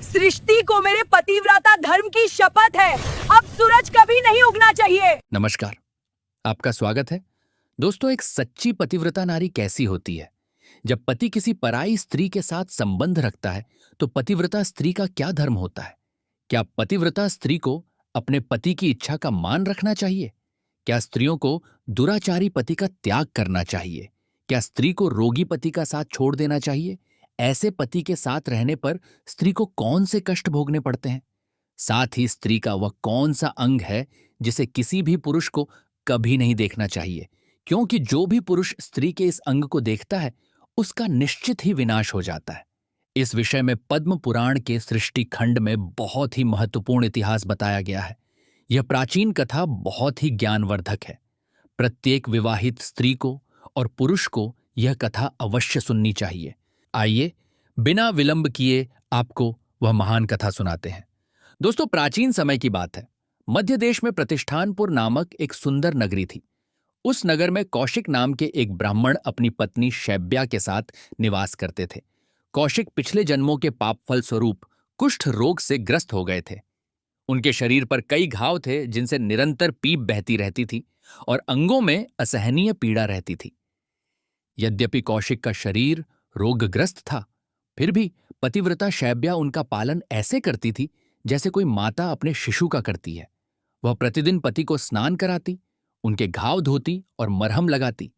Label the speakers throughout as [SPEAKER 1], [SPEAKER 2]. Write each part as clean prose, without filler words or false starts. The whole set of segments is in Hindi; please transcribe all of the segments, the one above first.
[SPEAKER 1] सृष्टि को मेरे पतिव्रता धर्म की शपथ है। अब सूरज कभी नहीं उगना चाहिए।
[SPEAKER 2] नमस्कार, आपका स्वागत है। दोस्तों, एक सच्ची पतिव्रता नारी कैसी होती है? जब पति किसी पराई स्त्री के साथ संबंध रखता है तो पतिव्रता स्त्री का क्या धर्म होता है? क्या पतिव्रता स्त्री को अपने पति की इच्छा का मान रखना चाहिए? क्या स्त्रियों को दुराचारी पति का त्याग करना चाहिए? क्या स्त्री को रोगी पति का साथ छोड़ देना चाहिए? ऐसे पति के साथ रहने पर स्त्री को कौन से कष्ट भोगने पड़ते हैं? साथ ही स्त्री का वह कौन सा अंग है जिसे किसी भी पुरुष को कभी नहीं देखना चाहिए, क्योंकि जो भी पुरुष स्त्री के इस अंग को देखता है उसका निश्चित ही विनाश हो जाता है। इस विषय में पद्म पुराण के सृष्टि खंड में बहुत ही महत्वपूर्ण इतिहास बताया गया है। यह प्राचीन कथा बहुत ही ज्ञानवर्धक है। प्रत्येक विवाहित स्त्री को और पुरुष को यह कथा अवश्य सुननी चाहिए। आइए, बिना विलंब किए आपको वह महान कथा सुनाते हैं। दोस्तों, प्राचीन समय की बात है। मध्य देश में प्रतिष्ठानपुर नामक एक सुंदर नगरी थी। उस नगर में कौशिक नाम के एक ब्राह्मण अपनी पत्नी शैब्या के साथ निवास करते थे। कौशिक पिछले जन्मों के पाप फल स्वरूप कुष्ठ रोग से ग्रस्त हो गए थे। उनके शरीर पर कई घाव थे जिनसे निरंतर पीप बहती रहती थी और अंगों में असहनीय पीड़ा रहती थी। यद्यपि कौशिक का शरीर रोगग्रस्त था, फिर भी पतिव्रता शैब्या उनका पालन ऐसे करती थी जैसे कोई माता अपने शिशु का करती है। वह प्रतिदिन पति को स्नान कराती, उनके घाव धोती और मरहम लगाती,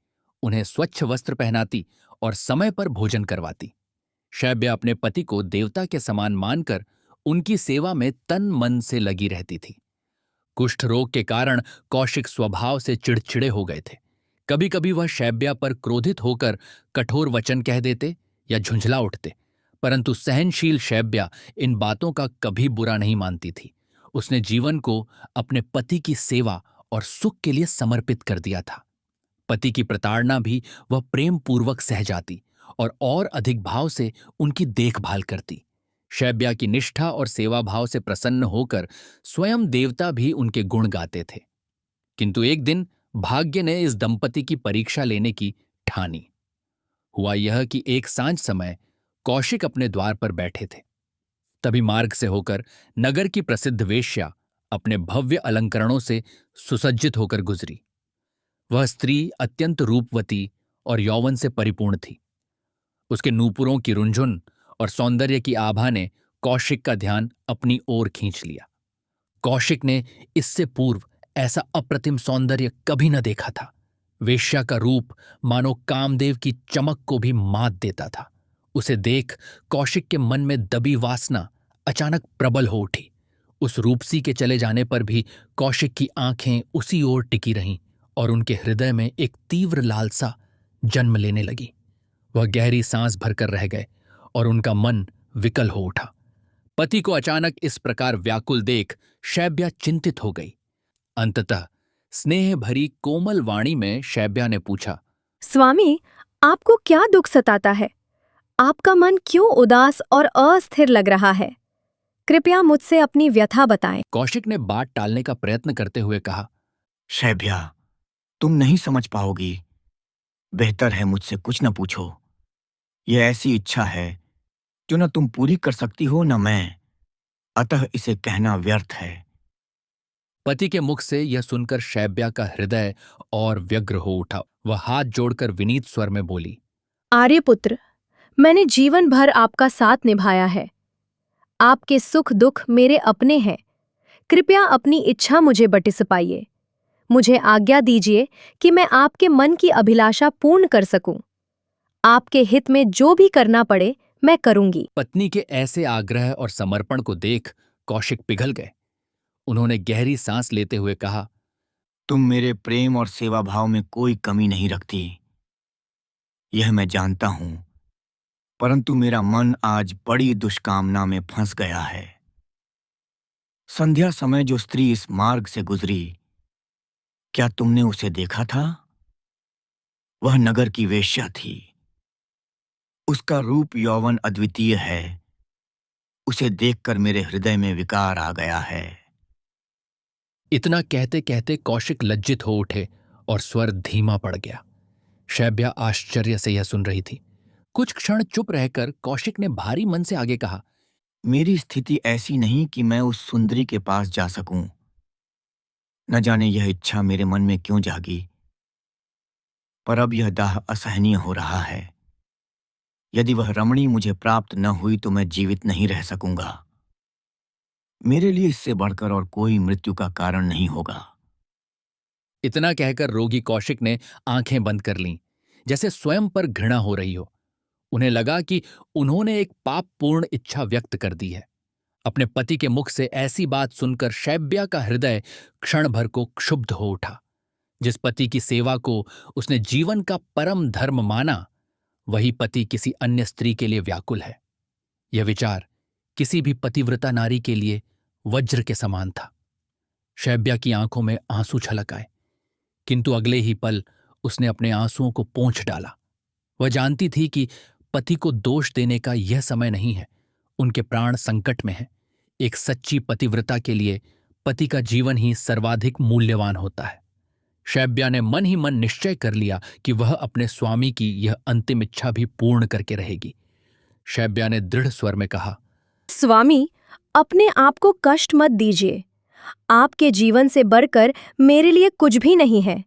[SPEAKER 2] उन्हें स्वच्छ वस्त्र पहनाती और समय पर भोजन करवाती। शैब्या अपने पति को देवता के समान मानकर उनकी सेवा में तन मन से लगी रहती थी। कुष्ठ रोग के कारण कौशिक स्वभाव से चिड़चिड़े हो गए थे। कभी कभी वह शैब्या पर क्रोधित होकर कठोर वचन कह देते या झुंझला उठते, परंतु सहनशील शैब्या इन बातों का कभी बुरा नहीं मानती थी। उसने जीवन को अपने पति की सेवा और सुख के लिए समर्पित कर दिया था। पति की प्रताड़ना भी वह प्रेम पूर्वक सह जाती और अधिक भाव से उनकी देखभाल करती। शैब्या की निष्ठा और सेवा भाव से प्रसन्न होकर स्वयं देवता भी उनके गुण गाते थे। किंतु एक दिन भाग्य ने इस दंपति की परीक्षा लेने की ठानी। हुआ यह कि एक सांझ समय कौशिक अपने द्वार पर बैठे थे। तभी मार्ग से होकर नगर की प्रसिद्ध वेश्या अपने भव्य अलंकरणों से सुसज्जित होकर गुजरी। वह स्त्री अत्यंत रूपवती और यौवन से परिपूर्ण थी। उसके नूपुरों की रुंझुन और सौंदर्य की आभा ने कौशिक का ध्यान अपनी ओर खींच लिया। कौशिक ने इससे पूर्व ऐसा अप्रतिम सौंदर्य कभी न देखा था। वेश्या का रूप मानो कामदेव की चमक को भी मात देता था। उसे देख कौशिक के मन में दबी वासना अचानक प्रबल हो उठी। उस रूपसी के चले जाने पर भी कौशिक की आंखें उसी ओर टिकी रहीं और उनके हृदय में एक तीव्र लालसा जन्म लेने लगी। वह गहरी सांस भरकर रह गए और उनका मन विकल हो उठा। पति को अचानक इस प्रकार व्याकुल देख शैब्या चिंतित हो गई। अंततः स्नेह भरी कोमल वाणी में शैब्या ने पूछा,
[SPEAKER 3] स्वामी, आपको क्या दुख सताता है? आपका मन क्यों उदास और अस्थिर लग रहा है? कृपया मुझसे अपनी व्यथा बताएं।
[SPEAKER 2] कौशिक ने बात टालने का प्रयत्न करते हुए कहा,
[SPEAKER 4] शैब्या, तुम नहीं समझ पाओगी। बेहतर है मुझसे कुछ न पूछो। यह ऐसी इच्छा है जो न तुम पूरी कर सकती हो न मैं, अतः इसे कहना व्यर्थ है।
[SPEAKER 2] पति के मुख से यह सुनकर शैब्या का हृदय और व्यग्र हो उठा। वह हाथ जोड़कर विनीत स्वर में बोली,
[SPEAKER 3] आर्यपुत्र, मैंने जीवन भर आपका साथ निभाया है। आपके सुख दुख मेरे अपने हैं। कृपया अपनी इच्छा मुझे बटिस पाइए। मुझे आज्ञा दीजिए कि मैं आपके मन की अभिलाषा पूर्ण कर सकूं। आपके हित में जो भी करना पड़े मैं करूंगी।
[SPEAKER 2] पत्नी के ऐसे आग्रह और समर्पण को देख कौशिक पिघल गए। उन्होंने गहरी सांस लेते हुए कहा,
[SPEAKER 4] तुम मेरे प्रेम और सेवा भाव में कोई कमी नहीं रखती, यह मैं जानता हूं, परंतु मेरा मन आज बड़ी दुष्कामना में फंस गया है। संध्या समय जो स्त्री इस मार्ग से गुजरी, क्या तुमने उसे देखा था? वह नगर की वेश्या थी। उसका रूप यौवन अद्वितीय है। उसे देखकर मेरे हृदय में विकार आ गया है।
[SPEAKER 2] इतना कहते कहते कौशिक लज्जित हो उठे और स्वर धीमा पड़ गया। शैब्या आश्चर्य से यह सुन रही थी। कुछ क्षण चुप रहकर कौशिक ने भारी मन से आगे कहा,
[SPEAKER 4] मेरी स्थिति ऐसी नहीं कि मैं उस सुंदरी के पास जा सकूं। न जाने यह इच्छा मेरे मन में क्यों जागी, पर अब यह दाह असहनीय हो रहा है। यदि वह रमणी मुझे प्राप्त न हुई तो मैं जीवित नहीं रह सकूंगा। मेरे लिए इससे बढ़कर और कोई मृत्यु का कारण नहीं होगा।
[SPEAKER 2] इतना कहकर रोगी कौशिक ने आंखें बंद कर लीं, जैसे स्वयं पर घृणा हो रही हो। उन्हें लगा कि उन्होंने एक पापपूर्ण इच्छा व्यक्त कर दी है। अपने पति के मुख से ऐसी बात सुनकर शैब्या का हृदय क्षण भर को क्षुब्ध हो उठा। जिस पति की सेवा को उसने जीवन का परम धर्म माना, वही पति किसी अन्य स्त्री के लिए व्याकुल है। यह विचार किसी भी पतिव्रता नारी के लिए वज्र के समान था। शैब्या की आंखों में आंसू छलक आए, किंतु अगले ही पल उसने अपने आंसुओं को पोंछ डाला। वह जानती थी कि पति को दोष देने का यह समय नहीं है। उनके प्राण संकट में हैं। एक सच्ची पतिव्रता के लिए पति का जीवन ही सर्वाधिक मूल्यवान होता है। शैब्या ने मन ही मन निश्चय कर लिया कि वह अपने स्वामी की यह अंतिम इच्छा भी पूर्ण करके रहेगी। शैब्या ने दृढ़ स्वर में कहा,
[SPEAKER 3] स्वामी, अपने आप को कष्ट मत दीजिए। आपके जीवन से बढ़कर मेरे लिए कुछ भी नहीं है।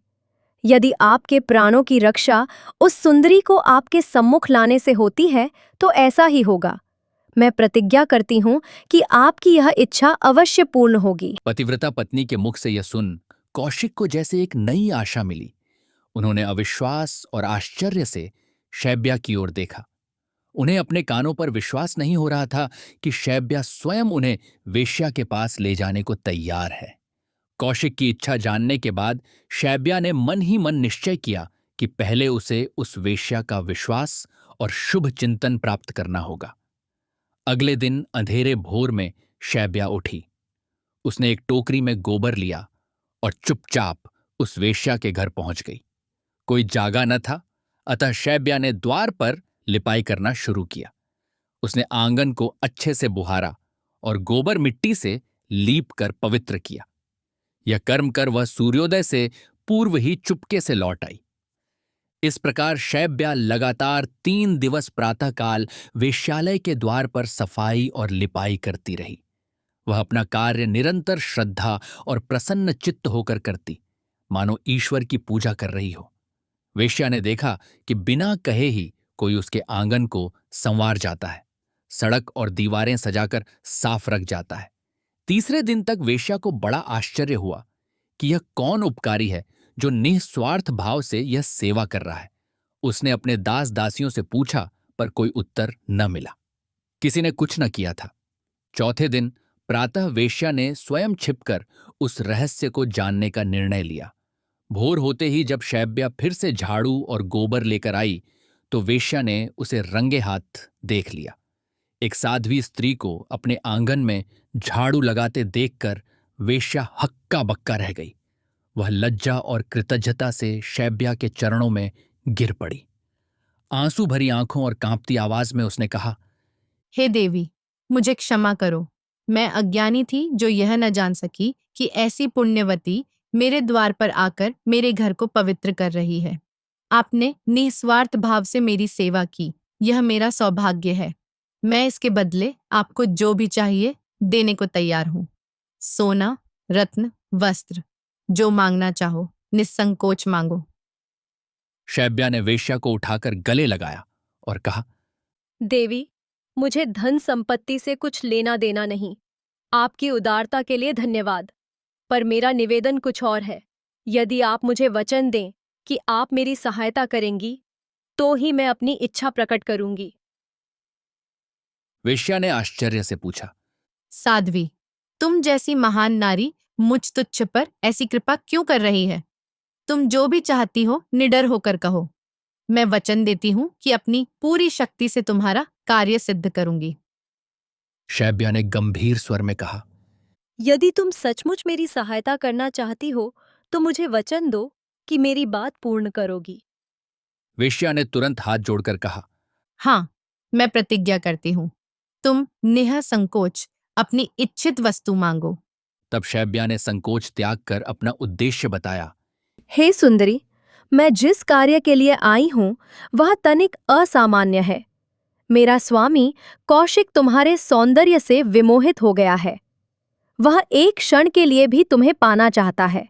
[SPEAKER 3] यदि आपके प्राणों की रक्षा उस सुंदरी को आपके सम्मुख लाने से होती है तो ऐसा ही होगा। मैं प्रतिज्ञा करती हूँ कि आपकी यह इच्छा अवश्य पूर्ण होगी।
[SPEAKER 2] पतिव्रता पत्नी के मुख से यह सुन कौशिक को जैसे एक नई आशा मिली। उन्होंने अविश्वास और आश्चर्य से शैब्या की ओर देखा। उन्हें अपने कानों पर विश्वास नहीं हो रहा था कि शैब्या स्वयं उन्हें वेश्या के पास ले जाने को तैयार है। कौशिक की इच्छा जानने के बाद शैब्या ने मन ही मन निश्चय किया कि पहले उसे उस वेश्या का विश्वास और शुभ चिंतन प्राप्त करना होगा। अगले दिन अंधेरे भोर में शैब्या उठी। उसने एक टोकरी में गोबर लिया और चुपचाप उस वेश्या के घर पहुंच गई। कोई जागा न था, अतः शैब्या ने द्वार पर लिपाई करना शुरू किया। उसने आंगन को अच्छे से बुहारा और गोबर मिट्टी से लीप कर पवित्र किया। यह कर्म कर वह सूर्योदय से पूर्व ही चुपके से लौट आई। इस प्रकार शैब्या लगातार 3 दिवस प्रातःकाल वेश्यालय के द्वार पर सफाई और लिपाई करती रही। वह अपना कार्य निरंतर श्रद्धा और प्रसन्न चित्त होकर करती, मानो ईश्वर की पूजा कर रही हो। वेश्या ने देखा कि बिना कहे ही कोई उसके आंगन को संवार जाता है, सड़क और दीवारें सजाकर साफ रख जाता है। तीसरे दिन तक वेश्या को बड़ा आश्चर्य हुआ कि यह कौन उपकारी है जो निस्वार्थ भाव से यह सेवा कर रहा है। उसने अपने दास दासियों से पूछा, पर कोई उत्तर न मिला। किसी ने कुछ न किया था। चौथे दिन प्रातः वेश्या ने स्वयं छिपकर उस रहस्य को जानने का निर्णय लिया। भोर होते ही जब शैब्या फिर से झाड़ू और गोबर लेकर आई तो वेश्या ने उसे रंगे हाथ देख लिया। एक साध्वी स्त्री को अपने आंगन में झाड़ू लगाते देखकर वेश्या हक्का बक्का रह गई। वह लज्जा और कृतज्ञता से शैब्या के चरणों में गिर पड़ी। आंसू भरी आंखों और कांपती आवाज में उसने कहा,
[SPEAKER 5] हे देवी, मुझे क्षमा करो। मैं अज्ञानी थी जो यह न जान सकी कि ऐसी पुण्यवती मेरे द्वार पर आकर मेरे घर को पवित्र कर रही है। आपने निस्वार्थ भाव से मेरी सेवा की, यह मेरा सौभाग्य है। मैं इसके बदले आपको जो भी चाहिए देने को तैयार हूँ। सोना, रत्न, वस्त्र, जो मांगना चाहो निस्संकोच मांगो।
[SPEAKER 2] शैब्या ने वेश्या को उठाकर गले लगाया और कहा,
[SPEAKER 3] देवी, मुझे धन संपत्ति से कुछ लेना देना नहीं। आपकी उदारता के लिए धन्यवाद, पर मेरा निवेदन कुछ और है। यदि आप मुझे वचन दें कि आप मेरी सहायता करेंगी तो ही मैं अपनी इच्छा प्रकट करूंगी।
[SPEAKER 2] वेश्या ने आश्चर्य से पूछा,
[SPEAKER 5] साध्वी, तुम जैसी महान नारी मुझ तुच्छ पर ऐसी कृपा क्यों कर रही है? तुम जो भी चाहती हो निडर होकर कहो। मैं वचन देती हूँ कि अपनी पूरी शक्ति से तुम्हारा कार्य सिद्ध करूंगी।
[SPEAKER 2] शैब्या ने गंभीर स्वर में कहा,
[SPEAKER 3] यदि तुम सचमुच मेरी सहायता करना चाहती हो तो मुझे वचन दो कि मेरी बात पूर्ण करोगी।
[SPEAKER 2] वेश्या ने तुरंत हाथ जोड़कर कहा,
[SPEAKER 5] हाँ, मैं प्रतिज्ञा करती हूँ। तुम निःसंकोच अपनी इच्छित वस्तु मांगो।
[SPEAKER 2] तब शैब्या ने संकोच त्याग कर अपना उद्देश्य बताया।
[SPEAKER 3] हे सुंदरी, मैं जिस कार्य के लिए आई हूं वह तनिक असामान्य है। मेरा स्वामी कौशिक तुम्हारे सौंदर्य से विमोहित हो गया है। वह एक क्षण के लिए भी तुम्हें पाना चाहता है।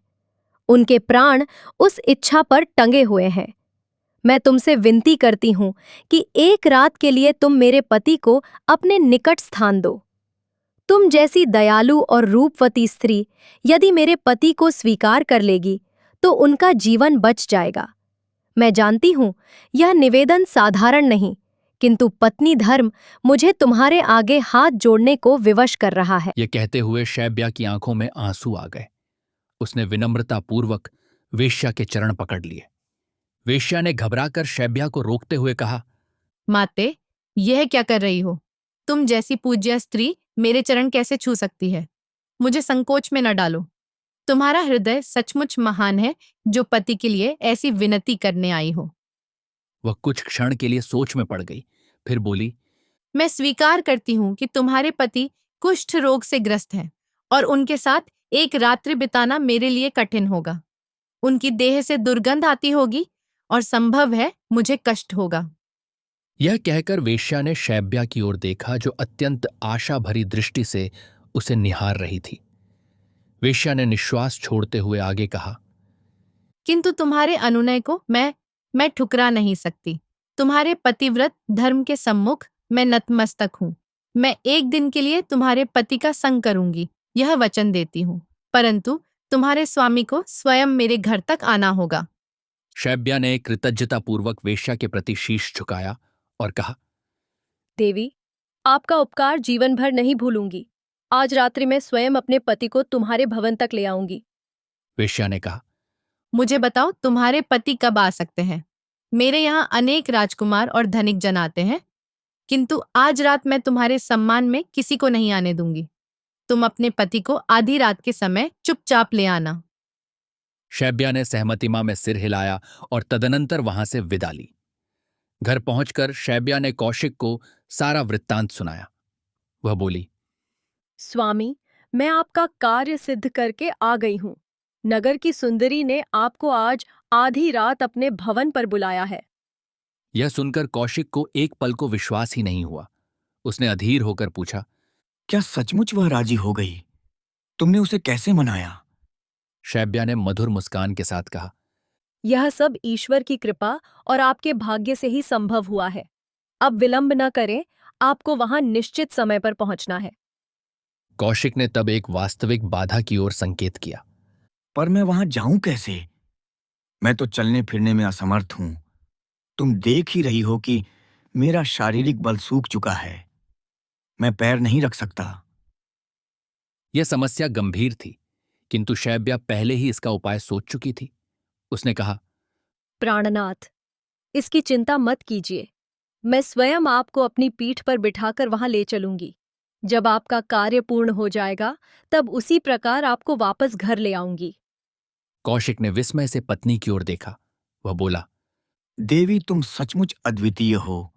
[SPEAKER 3] उनके प्राण उस इच्छा पर टंगे हुए हैं। मैं तुमसे विनती करती हूं कि एक रात के लिए तुम मेरे पति को अपने निकट स्थान दो। तुम जैसी दयालु और रूपवती स्त्री यदि मेरे पति को स्वीकार कर लेगी तो उनका जीवन बच जाएगा। मैं जानती हूं यह निवेदन साधारण नहीं, किंतु पत्नी धर्म मुझे तुम्हारे आगे हाथ जोड़ने को विवश कर रहा है।
[SPEAKER 2] यह कहते हुए शैब्या की आंखों में आंसू आ गए। उसने विनम्रतापूर्वक वेश्या के चरण पकड़ लिए। वेश्या ने घबराकर शैब्या को रोकते हुए कहा,
[SPEAKER 5] माते, यह क्या कर रही हो? तुम जैसी पूज्य स्त्री मेरे चरण कैसे छू सकती है? मुझे संकोच में न डालो। तुम्हारा हृदय सचमुच महान है जो पति के लिए ऐसी विनती करने आई हो।
[SPEAKER 2] वह कुछ क्षण के लिए सोच में पड़ गई, फिर बोली,
[SPEAKER 5] मैं स्वीकार करती हूँ कि तुम्हारे पति कुष्ठ रोग से ग्रस्त हैं और उनके साथ एक रात्रि बिताना मेरे लिए कठिन होगा। उनकी देह से दुर्गंध आती होगी और संभव है मुझे कष्ट होगा।
[SPEAKER 2] यह कहकर वेश्या ने शैब्या की ओर देखा जो अत्यंत आशा भरी दृष्टि से उसे निहार रही थी। वेश्या ने निश्वास छोड़ते हुए आगे कहा,
[SPEAKER 5] किंतु तुम्हारे अनुनय को मैं ठुकरा नहीं सकती। तुम्हारे पतिव्रत धर्म के सम्मुख मैं नतमस्तक हूँ। मैं एक दिन के लिए तुम्हारे पति का संग करूंगी, यह वचन देती हूँ, परंतु तुम्हारे स्वामी को स्वयं मेरे घर तक आना होगा।
[SPEAKER 2] शैब्या ने कृतज्ञतापूर्वक वेश्या के प्रति शीश झुकाया और कहा,
[SPEAKER 3] देवी, आपका उपकार जीवन भर नहीं भूलूंगी। आज रात्रि मैं स्वयं अपने पति को तुम्हारे भवन तक ले आऊंगी।
[SPEAKER 2] वेश्या ने कहा,
[SPEAKER 5] मुझे बताओ तुम्हारे पति कब आ सकते हैं? मेरे यहाँ अनेक राजकुमार और धनिक जन आते हैं, किंतु आज रात मैं तुम्हारे सम्मान में किसी को नहीं आने दूंगी। तुम अपने पति को आधी रात के समय चुपचाप ले आना।
[SPEAKER 2] शैब्या ने सहमतिमा में सिर हिलाया और तदनंतर वहां से विदा ली। घर पहुंचकर शैब्या ने कौशिक को सारा वृत्तांत सुनाया। वह बोली,
[SPEAKER 3] स्वामी, मैं आपका कार्य सिद्ध करके आ गई हूँ। नगर की सुंदरी ने आपको आज आधी रात अपने भवन पर बुलाया है।
[SPEAKER 2] यह सुनकर कौशिक को एक पल को विश्वास ही नहीं हुआ। उसने अधीर होकर पूछा,
[SPEAKER 4] क्या सचमुच वह राजी हो गई? तुमने उसे कैसे मनाया?
[SPEAKER 2] शैब्या ने मधुर मुस्कान के साथ कहा,
[SPEAKER 3] यह सब ईश्वर की कृपा और आपके भाग्य से ही संभव हुआ है। अब विलंब न करें, आपको वहां निश्चित समय पर पहुंचना है।
[SPEAKER 2] कौशिक ने तब एक वास्तविक बाधा की ओर संकेत किया।
[SPEAKER 4] पर मैं वहां जाऊं कैसे? मैं तो चलने फिरने में असमर्थ हूं। तुम देख ही रही हो कि मेरा शारीरिक बल सूख चुका है। मैं पैर नहीं रख सकता।
[SPEAKER 2] यह समस्या गंभीर थी, किंतु शैब्या पहले ही इसका उपाय सोच चुकी थी। उसने कहा,
[SPEAKER 3] प्राणनाथ, इसकी चिंता मत कीजिए। मैं स्वयं आपको अपनी पीठ पर बिठाकर वहां ले चलूंगी। जब आपका कार्य पूर्ण हो जाएगा, तब उसी प्रकार आपको वापस घर ले आऊंगी।
[SPEAKER 2] कौशिक ने विस्मय से पत्नी की ओर देखा। वह बोला,
[SPEAKER 4] देवी, तुम सचमुच अद्वितीय हो।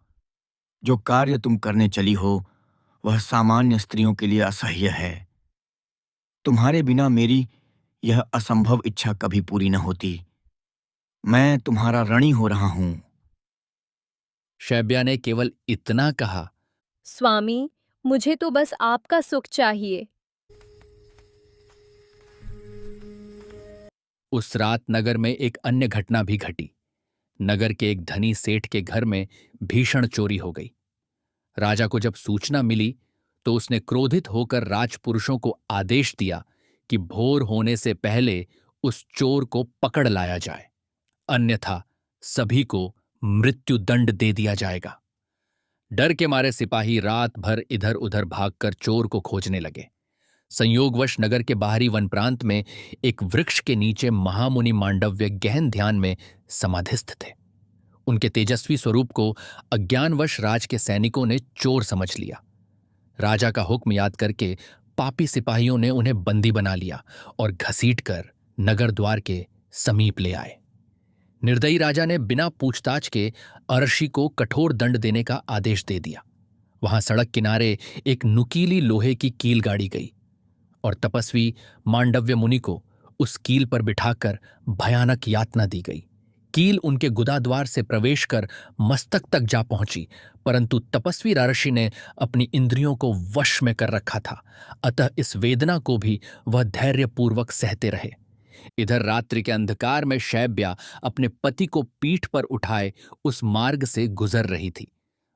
[SPEAKER 4] जो कार्य तुम करने चली हो वह सामान्य स्त्रियों के लिए असह्य है। तुम्हारे बिना मेरी यह असंभव इच्छा कभी पूरी न होती। मैं तुम्हारा ऋणी हो रहा हूं।
[SPEAKER 2] शैब्या ने केवल इतना कहा।
[SPEAKER 3] स्वामी, मुझे तो बस आपका सुख चाहिए।
[SPEAKER 2] उस रात नगर में एक अन्य घटना भी घटी। नगर के एक धनी सेठ के घर में भीषण चोरी हो गई। राजा को जब सूचना मिली तो उसने क्रोधित होकर राजपुरुषों को आदेश दिया कि भोर होने से पहले उस चोर को पकड़ लाया जाए, अन्यथा सभी को मृत्युदंड दे दिया जाएगा। डर के मारे सिपाही रात भर इधर उधर भागकर चोर को खोजने लगे। संयोगवश नगर के बाहरी वन प्रांत में एक वृक्ष के नीचे महामुनि मांडव्य गहन ध्यान में समाधिस्थ थे। उनके तेजस्वी स्वरूप को अज्ञानवश राज के सैनिकों ने चोर समझ लिया। राजा का हुक्म याद करके पापी सिपाहियों ने उन्हें बंदी बना लिया और घसीटकर नगर द्वार के समीप ले आए। निर्दयी राजा ने बिना पूछताछ के अर्शी को कठोर दंड देने का आदेश दे दिया। वहां सड़क किनारे एक नुकीली लोहे की कील गाड़ी गई और तपस्वी मांडव्य मुनि को उस कील पर बिठाकर भयानक यातना दी गई। कील उनके गुदाद्वार से प्रवेश कर मस्तक तक जा पहुंची, परंतु तपस्वी राजर्षि ने अपनी इंद्रियों को वश में कर रखा था, अतः इस वेदना को भी वह धैर्यपूर्वक सहते रहे। इधर रात्रि के अंधकार में शैब्या अपने पति को पीठ पर उठाए उस मार्ग से गुजर रही थी।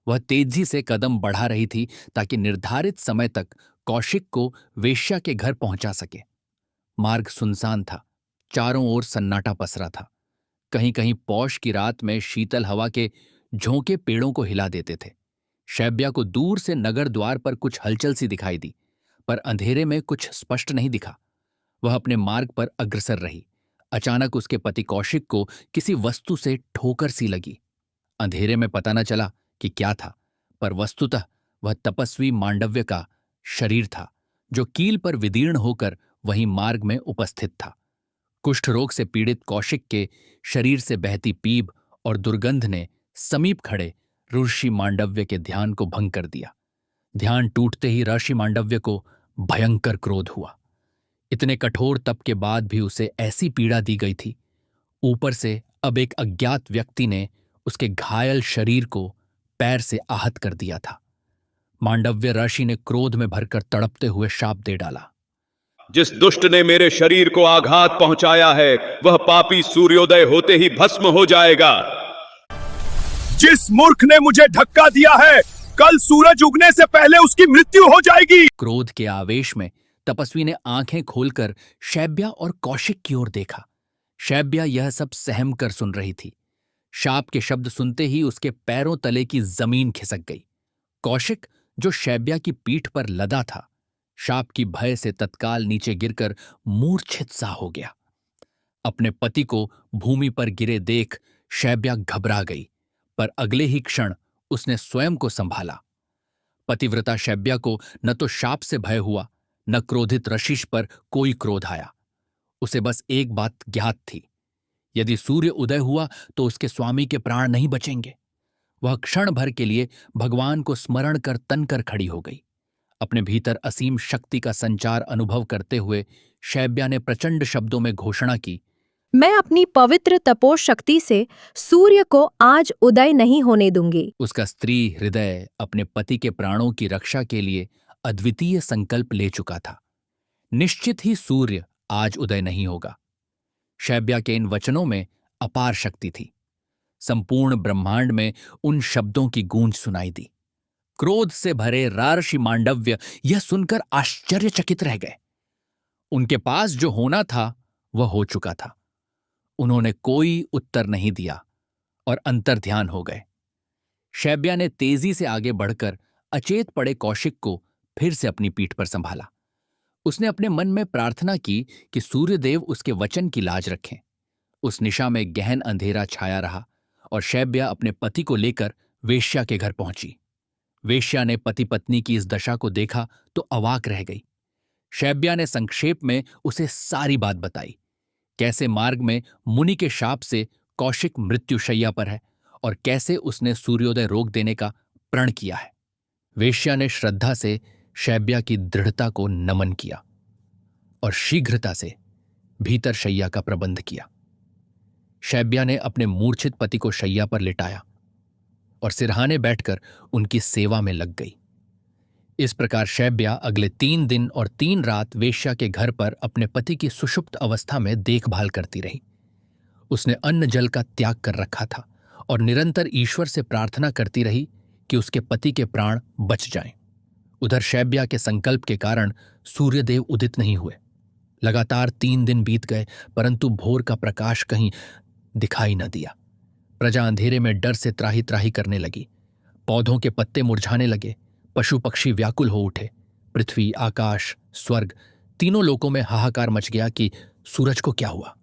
[SPEAKER 2] वह तेजी से कदम बढ़ा रही थी ताकि निर्धारित समय तक कौशिक को वेश्या के घर पहुंचा सके। मार्ग सुनसान था, चारों ओर सन्नाटा पसरा था। कहीं कहीं पौष की रात में शीतल हवा के झोंके पेड़ों को हिला देते थे। शैब्या को दूर से नगर द्वार पर कुछ हलचल सी दिखाई दी, पर अंधेरे में कुछ स्पष्ट नहीं दिखा। वह अपने मार्ग पर अग्रसर रही। अचानक उसके पति कौशिक को किसी वस्तु से ठोकर सी लगी। अंधेरे में पता न चला कि क्या था, पर वस्तुतः वह तपस्वी मांडव्य का शरीर था, जो कील पर विदीर्ण होकर वहीं मार्ग में उपस्थित था। कुष्ठ रोग से पीड़ित कौशिक के शरीर से बहती पीप और दुर्गंध ने समीप खड़े ऋषि मांडव्य के ध्यान को भंग कर दिया। ध्यान टूटते ही ऋषि मांडव्य को भयंकर क्रोध हुआ। इतने कठोर तप के बाद भी उसे ऐसी पीड़ा दी गई थी। ऊपर से अब एक अज्ञात व्यक्ति ने उसके घायल शरीर को पैर से आहत कर दिया था। मांडव्य ऋषि ने क्रोध में भरकर तड़पते हुए शाप दे डाला।
[SPEAKER 6] जिस दुष्ट ने मेरे शरीर को आघात पहुंचाया है, वह पापी सूर्योदय होते ही भस्म हो जाएगा।
[SPEAKER 7] जिस मूर्ख ने मुझे धक्का दिया है, कल सूरज उगने से पहले उसकी मृत्यु हो जाएगी।
[SPEAKER 2] क्रोध के आवेश में तपस्वी ने आंखें खोलकर शैब्या और कौशिक की ओर देखा। शैब्या यह सब सहम कर सुन रही थी। शाप के शब्द सुनते ही उसके पैरों तले की जमीन खिसक गई। कौशिक, जो शैब्या की पीठ पर लदा था, शाप की भय से तत्काल नीचे गिरकर मूर्छित सा हो गया। अपने पति को भूमि पर गिरे देख शैब्या घबरा गई, पर अगले ही क्षण उसने स्वयं को संभाला। पतिव्रता शैब्या को न तो शाप से भय हुआ, न क्रोधित ऋषि पर कोई क्रोध आया। उसे बस एक बात ज्ञात थी, यदि सूर्य उदय हुआ तो उसके स्वामी के प्राण नहीं बचेंगे। वह क्षण भर के लिए भगवान को स्मरण कर तनकर खड़ी हो गई। अपने भीतर असीम शक्ति का संचार अनुभव करते हुए शैब्या ने प्रचंड शब्दों में घोषणा की,
[SPEAKER 3] मैं अपनी पवित्र तपो शक्ति से सूर्य को आज उदय नहीं होने दूंगी।
[SPEAKER 2] उसका स्त्री हृदय अपने पति के प्राणों की रक्षा के लिए अद्वितीय संकल्प ले चुका था। निश्चित ही सूर्य आज उदय नहीं होगा। शैब्या के इन वचनों में अपार शक्ति थी। संपूर्ण ब्रह्मांड में उन शब्दों की गूंज सुनाई दी। क्रोध से भरे रार्षि मांडव्य यह सुनकर आश्चर्यचकित रह गए। उनके पास जो होना था वह हो चुका था। उन्होंने कोई उत्तर नहीं दिया और अंतर्ध्यान हो गए। शैब्या ने तेजी से आगे बढ़कर अचेत पड़े कौशिक को फिर से अपनी पीठ पर संभाला। उसने अपने मन में प्रार्थना की कि सूर्यदेव उसके वचन की लाज रखें। उस निशा में गहन अंधेरा छाया रहा और शैब्या अपने पति को लेकर वेश्या के घर पहुंची। वेश्या ने पति पत्नी की इस दशा को देखा तो अवाक रह गई। शैब्या ने संक्षेप में उसे सारी बात बताई, कैसे मार्ग में मुनि के शाप से कौशिक मृत्युशैया पर है और कैसे उसने सूर्योदय रोक देने का प्रण किया है। वेश्या ने श्रद्धा से शैब्या की दृढ़ता को नमन किया और शीघ्रता से भीतर शैया का प्रबंध किया। शैब्या ने अपने मूर्छित पति को शैया पर लिटाया और सिरहाने बैठकर उनकी सेवा में लग गई। इस प्रकार शैब्या अगले 3 दिन और 3 रात वेश्या के घर पर अपने पति की सुषुप्त अवस्था में देखभाल करती रही। उसने अन्न जल का त्याग कर रखा था और निरंतर ईश्वर से प्रार्थना करती रही कि उसके पति के प्राण बच जाएं। उधर शैब्या के संकल्प के कारण सूर्यदेव उदित नहीं हुए। लगातार 3 दिन बीत गए, परंतु भोर का प्रकाश कहीं दिखाई न दिया। प्रजा अंधेरे में डर से त्राही त्राही करने लगी। पौधों के पत्ते मुरझाने लगे, पशु पक्षी व्याकुल हो उठे। पृथ्वी, आकाश, स्वर्ग, तीनों लोकों में हाहाकार मच गया कि सूरज को क्या हुआ।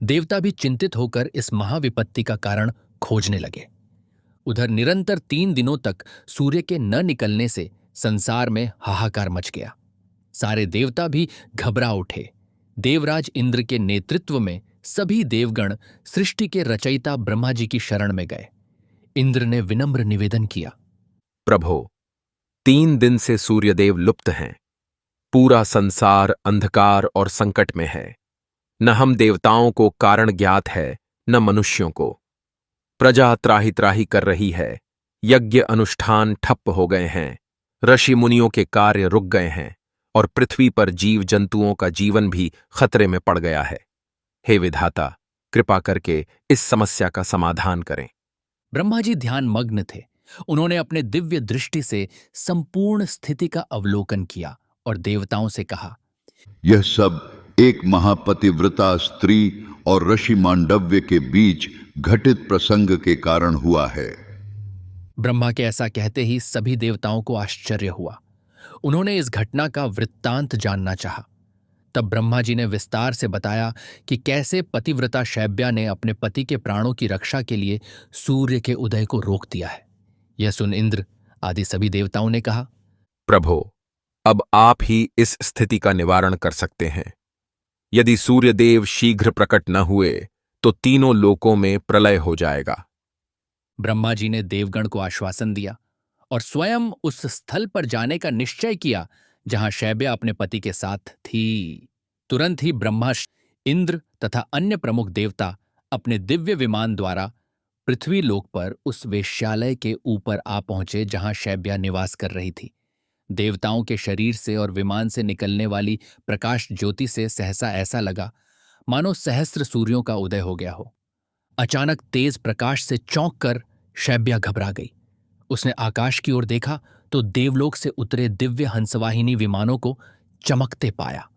[SPEAKER 2] देवता भी चिंतित होकर इस महाविपत्ति का कारण खोजने लगे। उधर निरंतर 3 दिनों तक सूर्य के न निकलने से संसार में हाहाकार मच गया। सारे देवता भी घबरा उठे। देवराज इंद्र के नेतृत्व में सभी देवगण सृष्टि के रचयिता ब्रह्मा जी की शरण में गए। इंद्र ने विनम्र निवेदन किया,
[SPEAKER 8] प्रभो, 3 दिन से सूर्यदेव लुप्त हैं। पूरा संसार अंधकार और संकट में है। न हम देवताओं को कारण ज्ञात है, न मनुष्यों को। प्रजा त्राही त्राही कर रही है, यज्ञ अनुष्ठान ठप्प हो गए हैं, ऋषि मुनियों के कार्य रुक गए हैं और पृथ्वी पर जीव जंतुओं का जीवन भी खतरे में पड़ गया है। हे विधाता, कृपा करके इस समस्या का समाधान करें।
[SPEAKER 2] ब्रह्मा जी ध्यान मग्न थे। उन्होंने अपने दिव्य दृष्टि से संपूर्ण स्थिति का अवलोकन किया और देवताओं से कहा,
[SPEAKER 9] यह सब एक महापतिव्रता स्त्री और ऋषि मांडव्य के बीच घटित प्रसंग के कारण हुआ है।
[SPEAKER 2] ब्रह्मा के ऐसा कहते ही सभी देवताओं को आश्चर्य हुआ। उन्होंने इस घटना का वृत्तांत जानना चाहा। तब ब्रह्मा जी ने विस्तार से बताया कि कैसे पतिव्रता शैब्या ने अपने पति के प्राणों की रक्षा के लिए सूर्य के उदय को रोक दिया है। यह सुन इंद्र आदि सभी देवताओं ने कहा,
[SPEAKER 8] प्रभो, अब आप ही इस स्थिति का निवारण कर सकते हैं। यदि सूर्यदेव शीघ्र प्रकट न हुए तो तीनों लोकों में प्रलय हो जाएगा।
[SPEAKER 2] ब्रह्मा जी ने देवगण को आश्वासन दिया और स्वयं उस स्थल पर जाने का निश्चय किया जहां शैब्या अपने पति के साथ थी। तुरंत ही ब्रह्मा, इंद्र तथा अन्य प्रमुख देवता अपने दिव्य विमान द्वारा पृथ्वी लोक पर उस वेश्यालय के ऊपर आ पहुंचे जहां शैब्या निवास कर रही थी। देवताओं के शरीर से और विमान से निकलने वाली प्रकाश ज्योति से सहसा ऐसा लगा मानो सहस्त्र सूर्यों का उदय हो गया हो। अचानक तेज प्रकाश से चौंक कर शैब्या घबरा गई। उसने आकाश की ओर देखा तो देवलोक से उतरे दिव्य हंसवाहिनी विमानों को चमकते पाया।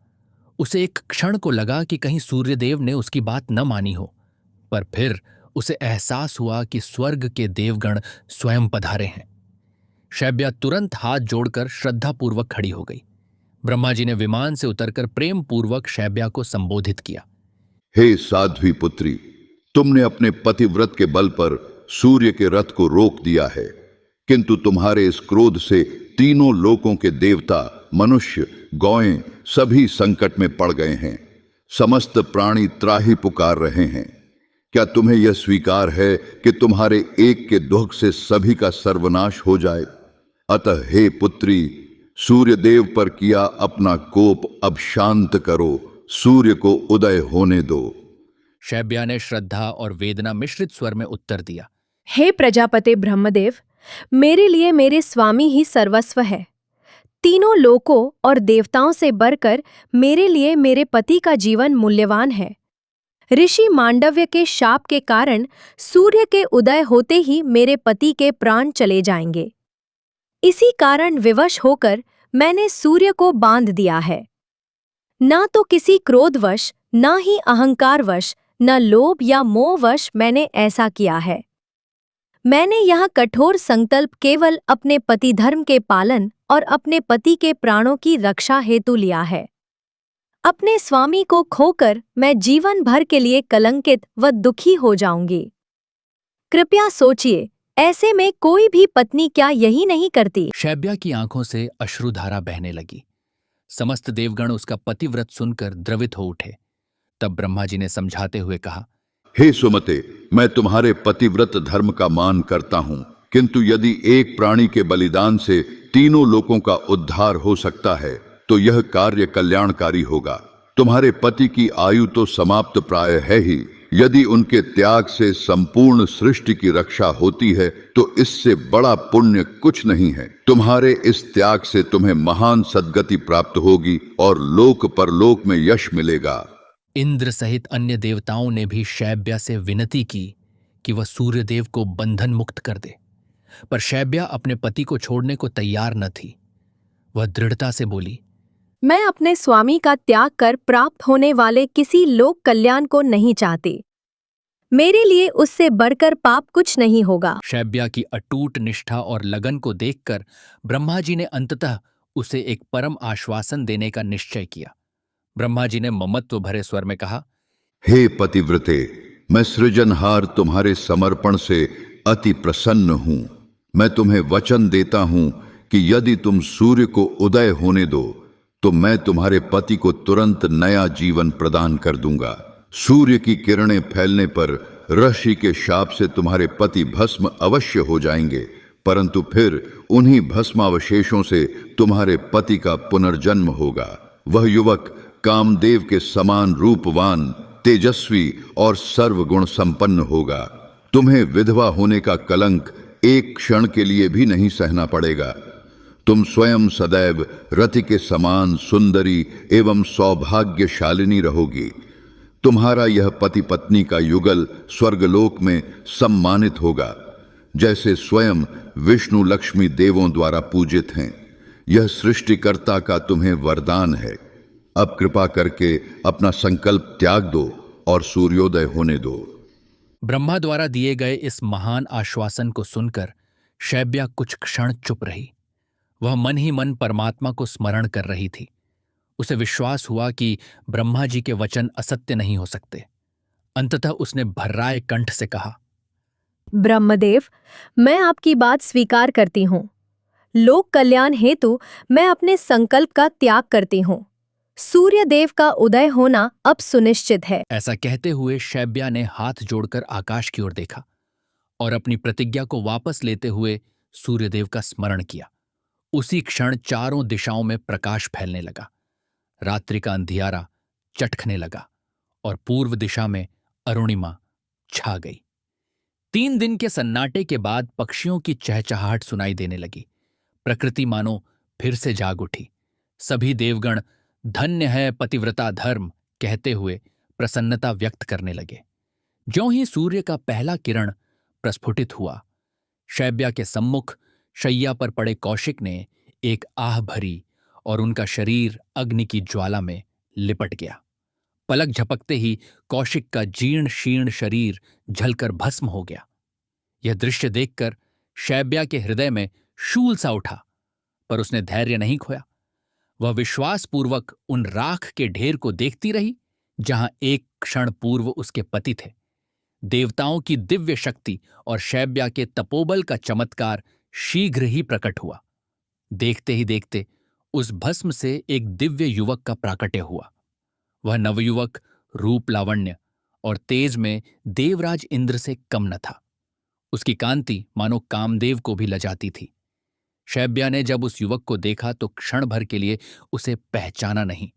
[SPEAKER 2] उसे एक क्षण को लगा कि कहीं सूर्यदेव ने उसकी बात न मानी हो, पर फिर उसे एहसास हुआ कि स्वर्ग के देवगण स्वयं पधारे हैं। शैब्या तुरंत हाथ जोड़कर श्रद्धापूर्वक खड़ी हो गई। ब्रह्मा जी ने विमान से उतरकर प्रेम पूर्वक शैब्या को संबोधित किया।
[SPEAKER 9] हे साध्वी पुत्री, तुमने अपने पतिव्रत के बल पर सूर्य के रथ को रोक दिया है, किंतु तुम्हारे इस क्रोध से तीनों लोकों के देवता, मनुष्य, गौएं सभी संकट में पड़ गए हैं। समस्त प्राणी त्राही पुकार रहे हैं। क्या तुम्हें यह स्वीकार है कि तुम्हारे एक के दुख से सभी का सर्वनाश हो जाए? अतः हे पुत्री, सूर्यदेव पर किया अपना कोप अब शांत करो, सूर्य को उदय होने दो।
[SPEAKER 2] शैब्या ने श्रद्धा और वेदना मिश्रित स्वर में उत्तर दिया,
[SPEAKER 3] हे प्रजापति ब्रह्मदेव, मेरे लिए मेरे स्वामी ही सर्वस्व है। तीनों लोकों और देवताओं से बढ़कर मेरे लिए मेरे पति का जीवन मूल्यवान है। ऋषि मांडव्य के शाप के कारण सूर्य के उदय होते ही मेरे पति के प्राण चले जाएंगे। इसी कारण विवश होकर मैंने सूर्य को बांध दिया है। ना तो किसी क्रोधवश, ना ही अहंकारवश, न लोभ या मोहवश मैंने ऐसा किया है। मैंने यह कठोर संकल्प केवल अपने पति धर्म के पालन और अपने पति के प्राणों की रक्षा हेतु लिया है। अपने स्वामी को खोकर मैं जीवन भर के लिए कलंकित व दुखी हो जाऊंगी। कृपया सोचिए, ऐसे में कोई भी पत्नी क्या यही नहीं करती?
[SPEAKER 2] शैब्या की आंखों से अश्रुधारा बहने लगी। समस्त देवगण उसका पतिव्रत सुनकर द्रवित हो उठे। तब ब्रह्मा जी ने समझाते हुए कहा,
[SPEAKER 9] हे सुमते, मैं तुम्हारे पतिव्रत धर्म का मान करता हूं, किंतु यदि एक प्राणी के बलिदान से तीनों लोकों का उद्धार हो सकता है तो यह कार्य कल्याणकारी होगा। तुम्हारे पति की आयु तो समाप्त प्राय है ही, यदि उनके त्याग से संपूर्ण सृष्टि की रक्षा होती है तो इससे बड़ा पुण्य कुछ नहीं है। तुम्हारे इस त्याग से तुम्हें महान सद्गति प्राप्त होगी और लोक परलोक में यश मिलेगा।
[SPEAKER 2] इंद्र सहित अन्य देवताओं ने भी शैब्या से विनती की कि वह सूर्यदेव को बंधन मुक्त कर दे, पर शैब्या अपने पति को छोड़ने को तैयार न थी। वह दृढ़ता से बोली,
[SPEAKER 3] मैं अपने स्वामी का त्याग कर प्राप्त होने वाले किसी लोक कल्याण को नहीं चाहती। मेरे लिए उससे बढ़कर पाप कुछ नहीं होगा।
[SPEAKER 2] शैब्या की अटूट निष्ठा और लगन को देखकर ब्रह्मा जी ने अंततः उसे एक परम आश्वासन देने का निश्चय किया। ब्रह्मा जी ने ममत्व भरे स्वर में कहा,
[SPEAKER 9] हे पतिव्रते, मैं सृजनहार तुम्हारे समर्पण से अति प्रसन्न हूं। मैं तुम्हें वचन देता हूं कि यदि तुम सूर्य को उदय होने दो तो मैं तुम्हारे पति को तुरंत नया जीवन प्रदान कर दूंगा। सूर्य की किरणें फैलने पर ऋषि के शाप से तुम्हारे पति भस्म अवश्य हो जाएंगे, परंतु फिर उन्हीं भस्मावशेषों से तुम्हारे पति का पुनर्जन्म होगा। वह युवक कामदेव के समान रूपवान, तेजस्वी और सर्वगुण संपन्न होगा। तुम्हें विधवा होने का कलंक एक क्षण के लिए भी नहीं सहना पड़ेगा। तुम स्वयं सदैव रति के समान सुंदरी एवं सौभाग्यशालिनी रहोगी। तुम्हारा यह पति पत्नी का युगल स्वर्गलोक में सम्मानित होगा, जैसे स्वयं विष्णु लक्ष्मी देवों द्वारा पूजित हैं। यह सृष्टिकर्ता का तुम्हें वरदान है। अब कृपा करके अपना संकल्प त्याग दो और सूर्योदय होने दो।
[SPEAKER 2] ब्रह्मा द्वारा दिए गए इस महान आश्वासन को सुनकर शैब्या कुछ क्षण चुप रही। वह मन ही मन परमात्मा को स्मरण कर रही थी। उसे विश्वास हुआ कि ब्रह्मा जी के वचन असत्य नहीं हो सकते। अंततः उसने भर्राए कंठ से कहा,
[SPEAKER 3] ब्रह्मदेव, मैं आपकी बात स्वीकार करती हूँ। लोक कल्याण हेतु मैं अपने संकल्प का त्याग करती हूँ। सूर्य देव का उदय होना अब सुनिश्चित है।
[SPEAKER 2] ऐसा कहते हुए शैब्या ने हाथ जोड़कर आकाश की ओर देखा और अपनी प्रतिज्ञा को वापस लेते हुए सूर्यदेव का स्मरण किया। उसी क्षण चारों दिशाओं में प्रकाश फैलने लगा। रात्रि का अंधियारा चटकने लगा और पूर्व दिशा में अरुणिमा छा गई। 3 दिन के सन्नाटे के बाद पक्षियों की चहचहाहट सुनाई देने लगी। प्रकृति मानो फिर से जाग उठी। सभी देवगण धन्य है पतिव्रता धर्म कहते हुए प्रसन्नता व्यक्त करने लगे। ज्यों ही सूर्य का पहला किरण प्रस्फुटित हुआ, शैब्या के सम्मुख शैया पर पड़े कौशिक ने एक आह भरी और उनका शरीर अग्नि की ज्वाला में लिपट गया। पलक झपकते ही कौशिक का जीर्ण शीर्ण शरीर झलकर भस्म हो गया। यह दृश्य देखकर शैब्या के हृदय में शूल सा उठा, पर उसने धैर्य नहीं खोया। वह विश्वासपूर्वक उन राख के ढेर को देखती रही जहां एक क्षण पूर्व उसके पति थे। देवताओं की दिव्य शक्ति और शैब्या के तपोबल का चमत्कार शीघ्र ही प्रकट हुआ। देखते ही देखते उस भस्म से एक दिव्य युवक का प्राकट्य हुआ। वह नवयुवक रूप लावण्य और तेज में देवराज इंद्र से कम न था। उसकी कांति मानो कामदेव को भी लजाती थी। शैब्या ने जब उस युवक को देखा तो क्षण भर के लिए उसे पहचाना नहीं,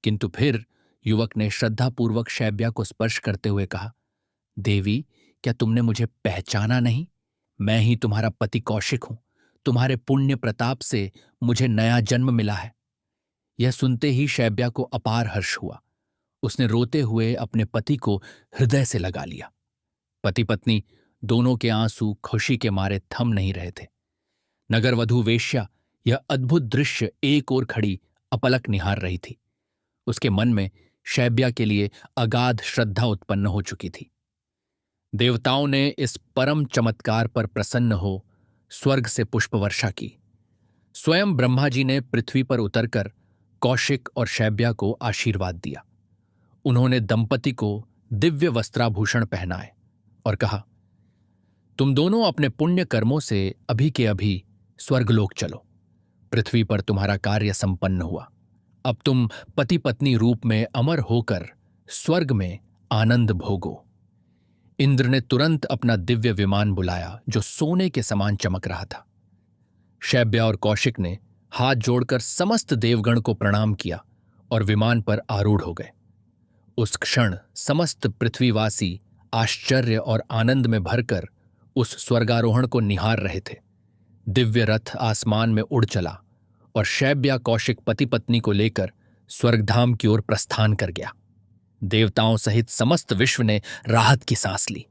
[SPEAKER 2] किंतु फिर युवक ने श्रद्धापूर्वक शैब्या को स्पर्श करते हुए कहा, देवी, क्या तुमने मुझे पहचाना नहीं? मैं ही तुम्हारा पति कौशिक हूं। तुम्हारे पुण्य प्रताप से मुझे नया जन्म मिला है। यह सुनते ही शैब्या को अपार हर्ष हुआ। उसने रोते हुए अपने पति को हृदय से लगा लिया। पति पत्नी दोनों के आंसू खुशी के मारे थम नहीं रहे थे। नगरवधू वेश्या यह अद्भुत दृश्य एक ओर खड़ी अपलक निहार रही थी। उसके मन में शैब्या के लिए अगाध श्रद्धा उत्पन्न हो चुकी थी। देवताओं ने इस परम चमत्कार पर प्रसन्न हो स्वर्ग से पुष्प वर्षा की। स्वयं ब्रह्मा जी ने पृथ्वी पर उतरकर कौशिक और शैब्या को आशीर्वाद दिया। उन्होंने दंपति को दिव्य वस्त्राभूषण पहनाए और कहा, तुम दोनों अपने पुण्य कर्मों से अभी के अभी स्वर्गलोक चलो। पृथ्वी पर तुम्हारा कार्य संपन्न हुआ। अब तुम पति पत्नी रूप में अमर होकर स्वर्ग में आनंद भोगो। इंद्र ने तुरंत अपना दिव्य विमान बुलाया जो सोने के समान चमक रहा था। शैब्या और कौशिक ने हाथ जोड़कर समस्त देवगण को प्रणाम किया और विमान पर आरूढ़ हो गए। उस क्षण समस्त पृथ्वीवासी आश्चर्य और आनंद में भरकर उस स्वर्गारोहण को निहार रहे थे। दिव्य रथ आसमान में उड़ चला और शैब्या कौशिक पति पत्नी को लेकर स्वर्गधाम की ओर प्रस्थान कर गया। देवताओं सहित समस्त विश्व ने राहत की सांस ली।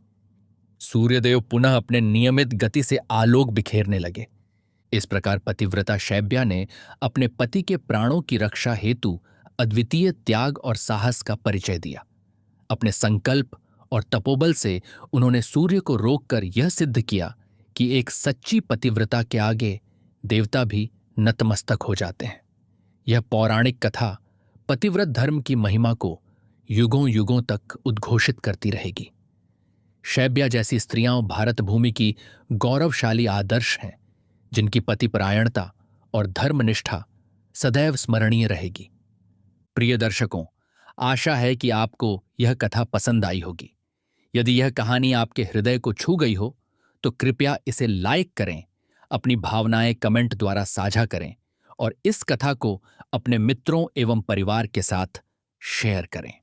[SPEAKER 2] सूर्यदेव पुनः अपने नियमित गति से आलोक बिखेरने लगे। इस प्रकार पतिव्रता शैब्या ने अपने पति के प्राणों की रक्षा हेतु अद्वितीय त्याग और साहस का परिचय दिया। अपने संकल्प और तपोबल से उन्होंने सूर्य को रोककर यह सिद्ध किया कि एक सच्ची पतिव्रता के आगे देवता भी नतमस्तक हो जाते हैं। यह पौराणिक कथा पतिव्रत धर्म की महिमा को युगों युगों तक उद्घोषित करती रहेगी। शैब्या जैसी स्त्रियां भारत भूमि की गौरवशाली आदर्श हैं, जिनकी पतिपरायणता और धर्मनिष्ठा सदैव स्मरणीय रहेगी। प्रिय दर्शकों, आशा है कि आपको यह कथा पसंद आई होगी। यदि यह कहानी आपके हृदय को छू गई हो तो कृपया इसे लाइक करें, अपनी भावनाएं कमेंट द्वारा साझा करें और इस कथा को अपने मित्रों एवं परिवार के साथ शेयर करें।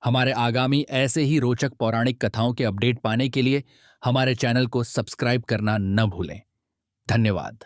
[SPEAKER 2] हमारे आगामी ऐसे ही रोचक पौराणिक कथाओं के अपडेट पाने के लिए हमारे चैनल को सब्सक्राइब करना न भूलें। धन्यवाद।